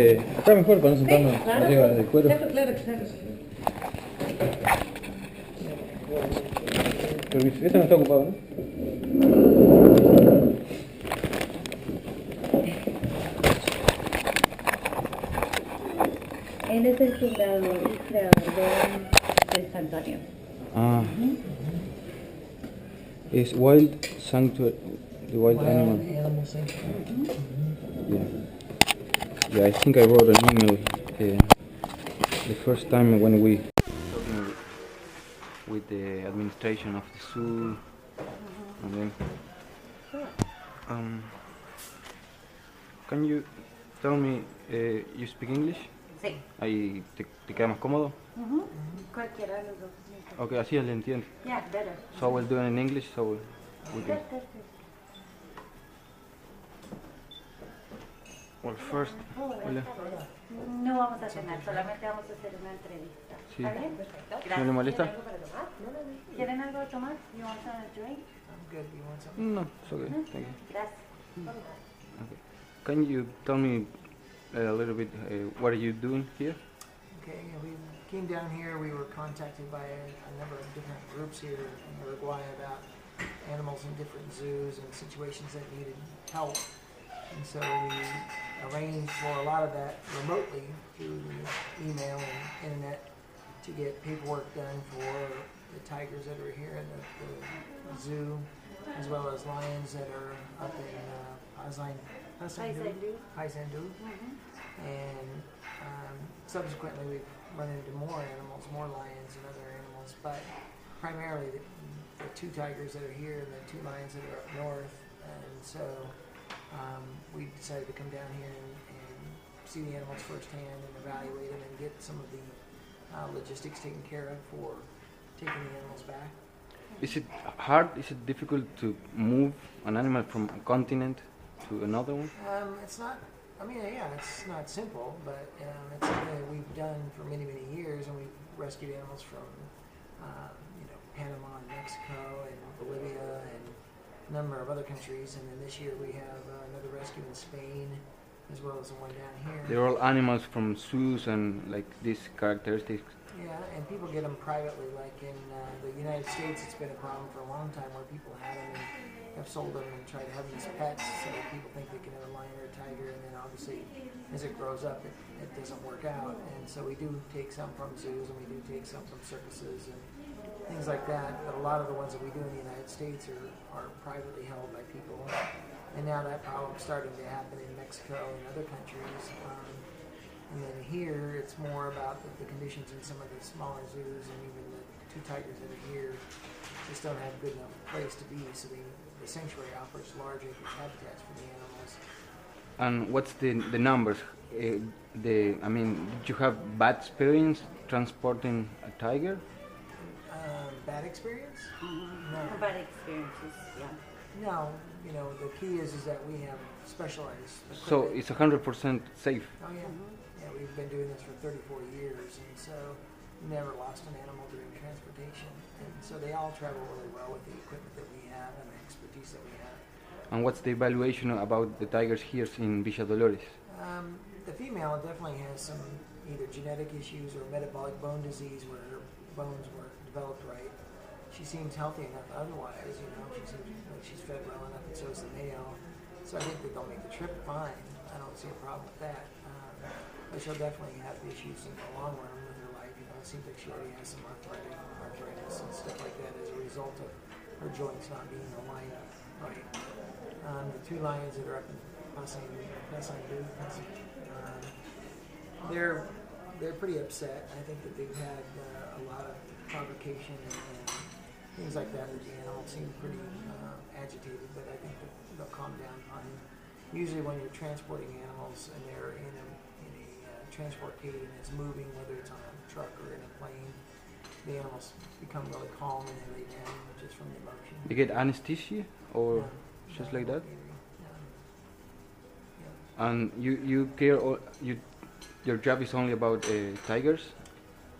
Acá mejor para no sentarnos arriba del cuero. Claro. Permiso, este no está ocupado, ¿no? Él es el fundador y creador del santuario. Ah. Es wild sanctuary, the wild animal. Animal sanctuary. Yeah, I think I wrote an email the first time when we talking with the administration of the zoo, and then can you tell me you speak English? Sí. Ahí te queda más cómodo. Cualquiera de los dos. Okay, así le entiendo. Yeah, better. So we'll do it in English, so we can. Well, first, hola. No vamos a cenar, solamente vamos a hacer una entrevista. Sí. ¿Está bien? Perfecto. Gracias. ¿No le molesta? ¿Quieren algo para tomar? No. ¿Quieren algo de tomar? You want a drink? I'm good. You want something? No, it's okay. Thank you. Gracias. Okay. Can you tell me a little bit what are you doing here? Okay, we came down here. We were contacted by a number of different groups here in Uruguay about animals in different zoos and situations that needed help. And so we arranged for a lot of that remotely through email and internet to get paperwork done for the tigers that are here in the zoo, as well as lions that are up in paysandù. And subsequently we've run into more animals, more lions and other animals, but primarily the two tigers that are here and the two lions that are up north. And so we decided to come down here and see the animals firsthand and evaluate them and get some of the logistics taken care of for taking the animals back. Is it hard? Is it difficult to move an animal from a continent to another one? It's not. I mean, yeah, it's not simple, but it's something that we've done for many, many years, and we've rescued animals from, Panama and Mexico and Bolivia and a number of other countries. And then this year we have another rescue in Spain, as well as the one down here. They're all animals from zoos and like these characteristics. Yeah, and people get them privately. Like in the United States, it's been a problem for a long time where people have them and have sold them and tried to have them as pets, so people think they can have a lion or a tiger, and then obviously as it grows up, it doesn't work out. And so we do take some from zoos, and we do take some from circuses and things like that. But a lot of the ones that we do in the United States are privately held by people. And now that problem's starting to happen in Mexico and other countries. And then here, it's more about the conditions in some of the smaller zoos, and even the two tigers that are here just don't have good enough place to be. So the sanctuary offers large acreage habitats for the animals. And what's the numbers? Did you have bad experience transporting a tiger? Bad experience? No. Bad experiences, yeah. No, the key is that we have specialized equipment. So it's 100% safe. Oh yeah. Yeah, we've been doing this for 34 years, and so we never lost an animal during transportation. And so they all travel really well with the equipment that we have and the expertise that we have. And what's the evaluation about the tigers here in Villa Dolores? The female definitely has some either genetic issues or metabolic bone disease where her bones weren't developed right. She seems healthy enough otherwise, she seems like she's fed well enough, and so is the male. So I think that they'll make the trip fine. I don't see a problem with that. But she'll definitely have issues in the long run with her life. It seems like she already has some arthritis and stuff like that as a result of her joints not being aligned right. The two lions that are up in paysandù, they're pretty upset. I think that they've had a lot of provocation and things like that. The animals seem pretty agitated, but I think that they'll calm down on him. Usually when you're transporting animals and they're in a transport cage and it's moving, whether it's on a truck or in a plane, the animals become really calm and they lay down just from the emotion. You get anesthesia or just like that? Yeah. And you care, your job is only about tigers?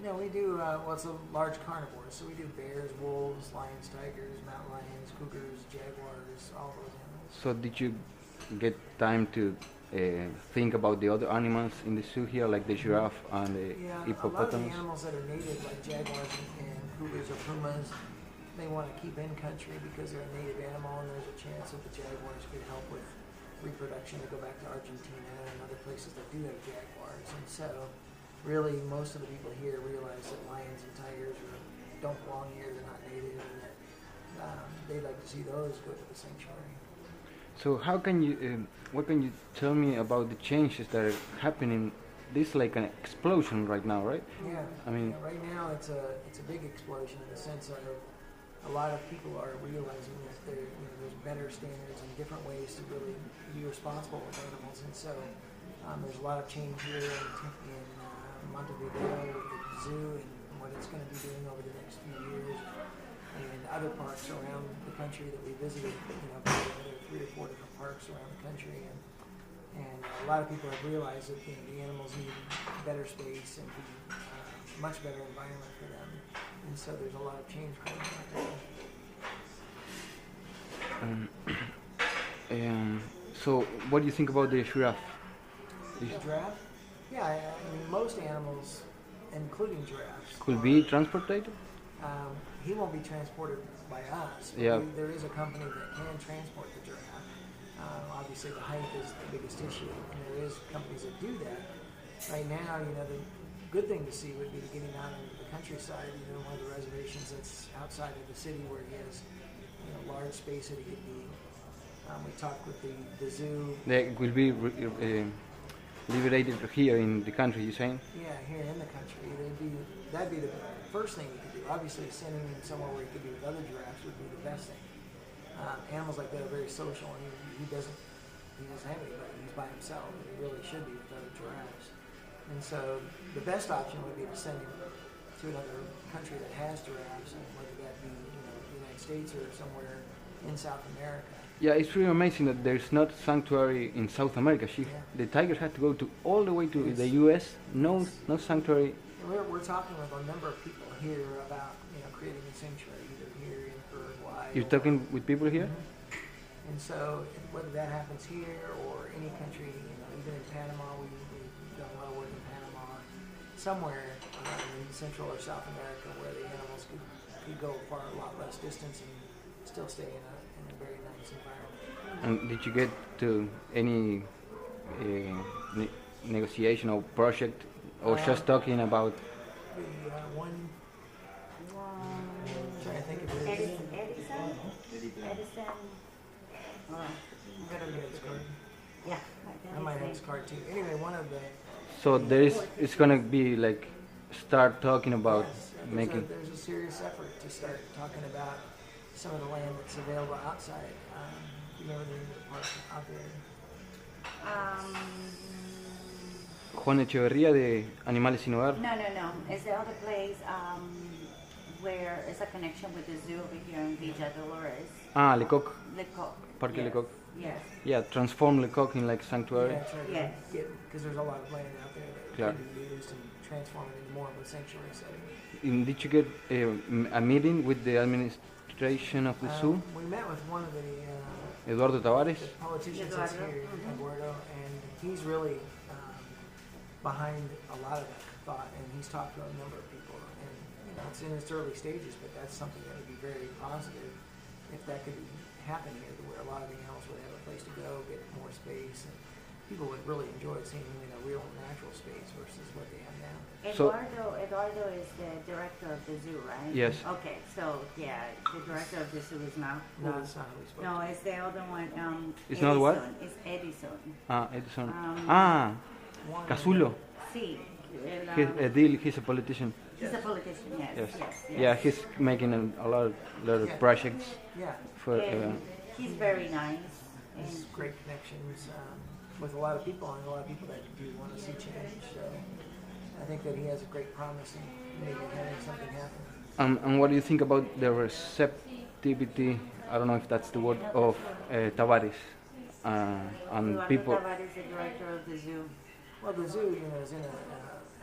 No, we do, it's a large carnivore, so we do bears, wolves, lions, tigers, mountain lions, cougars, jaguars, all those animals. So did you get time to think about the other animals in the zoo here, like the giraffe and the Yeah, a lot of the hippopotamus? animals that are native, like jaguars and cougars or pumas, they want to keep in country because they're a native animal, and there's a chance that the jaguars could help with reproduction to go back to Argentina and other places that do have jaguars. And so, really, most of the people here realize that lions and tigers don't belong here; they're not native, and that they'd like to see those go to the sanctuary. So how can you, what can you tell me about the changes that are happening? This is like an explosion right now, right? Yeah, I mean, yeah, right now it's a big explosion in the sense of a lot of people are realizing that there's better standards and different ways to really be responsible with animals, and so there's a lot of change here in Montevideo with the zoo and what it's going to be doing over the next few years, and other parks around the country that we visited. There are 3 or 4 different parks around the country, and a lot of people have realized that the animals need better space and much better environment for them, and so there's a lot of change going on there. So what do you think about the giraffe? The giraffe? Yeah, I mean, most animals, including giraffes, Could be transported? he won't be transported by us. Yeah. There is a company that can transport the giraffe. Obviously, the height is the biggest issue, and there is companies that do that. Right now, the good thing to see would be to get him out into the countryside, one of the reservations that's outside of the city where he has, large space that he could be. We talked with the zoo. They will be liberated here in the country, you saying? Yeah, here in the country. That'd be the first thing you could do. Obviously, sending him somewhere where he could be with other giraffes would be the best thing. Animals like that are very social, and he doesn't have anybody. He's by himself, and he really should be with other giraffes. And so the best option would be to send him to another country that has giraffes, and whether that be the United States or somewhere in South America. Yeah, it's really amazing that there's not sanctuary in South America. The tigers had to go all the way to the U.S. No sanctuary. We're talking with a number of people here about creating a sanctuary either here in Uruguay. You're talking with people here? Mm-hmm. And so whether that happens here or any country, even in Panama, we've done a lot of work in Panama, somewhere in Central or South America where the animals could go far a lot less distance and still stay in a very nice environment. And did you get to any negotiation or project, or just talking about? The one. I'm trying to think of it. Edison. I gotta get his card. Yeah. I might have his card too. Anyway, one of the. So it's gonna be like start talking about making. There's a serious effort to start talking about some of the land that's available outside. You know the name of the park out there? Juan Echeverría de Animales Sin Hogar. No. It's the other place where it's a connection with the zoo over here in Villa Dolores. Ah, Lecoq. Lecoq. Parque Yes. Lecoq. Yes. Yeah, transform Lecoq in like sanctuary. Yeah, try to Yes. because there's a lot of land out there that Claro. could be used and transform it into more of a sanctuary setting. And did you get a meeting with the administration of the zoo? We met with one of the Eduardo Tavares. politicians that's here, Eduardo, and he's really behind a lot of that thought, and he's talked to a number of people, and it's in its early stages, but that's something that would be very positive if that could happen here, to where a lot of the animals would have a place to go, get more space, and people would really enjoy seeing them in a real natural space versus what they have now. Eduardo is the director of the zoo, right? Yes. Okay, so yeah, the director of the zoo is not. No, that's not who we spoke No, to. it's the other one. It's Edison. not what? It's Edison. Edison. One Casulo. Sí. He's a politician. He's a politician. Yes. Yeah, he's making a lot of projects Yeah, for. He's very nice. has great connections with a lot of people, and a lot of people that do want to see change. So I think that he has a great promise in maybe having something happen. And what do you think about the receptivity? I don't know if that's the word of Tavares and Eduardo people. Tavares is the director of the zoo. Well, the zoo, is in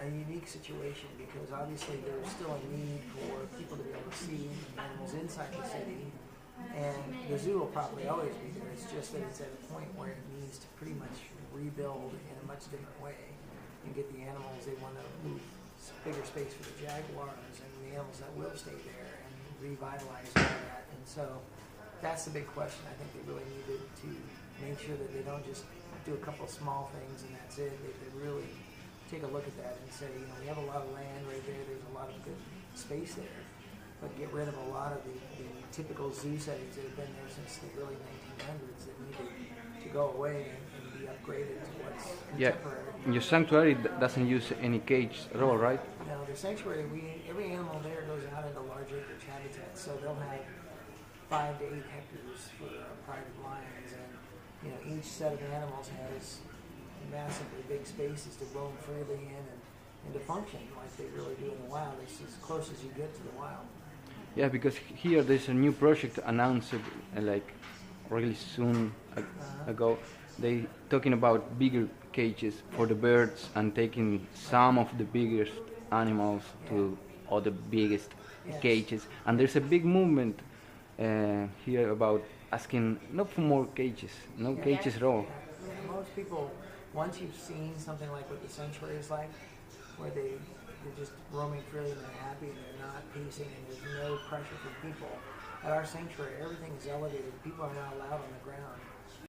a unique situation because obviously there's still a need for people to be able to see animals inside the city, and the zoo will probably always be there. It's just that it's at a point where it needs to pretty much rebuild in a much different way and get the animals. They want to move bigger space for the jaguars and the animals that will stay there and revitalize all that. And so that's the big question. I think they really needed to make sure that they don't just do a couple of small things and that's it. They really take a look at that and say, you know, we have a lot of land right there. There's a lot of good space there. But get rid of a lot of the typical zoo settings that have been there since the early 1900s that needed to go away and be upgraded to what's contemporary. Yeah, your sanctuary doesn't use any cage at all, right? No, the sanctuary, every animal there goes out into large acreage habitats, so they'll have 5 to 8 hectares for private lions, and you know each set of animals has massively big spaces to roam freely in and to function like they really do in the wild. It's as close as you get to the wild. Yeah, because here there's a new project announced like really soon ago. They talking about bigger cages for the birds and taking some of the biggest animals to other biggest cages. And there's a big movement here about asking not for more cages, no cages at all. Yeah, most people, once you've seen something like what the sanctuary is like, where they're just roaming freely and they're happy and they're not pacing and there's no pressure from people. At our sanctuary, everything is elevated. People are not allowed on the ground.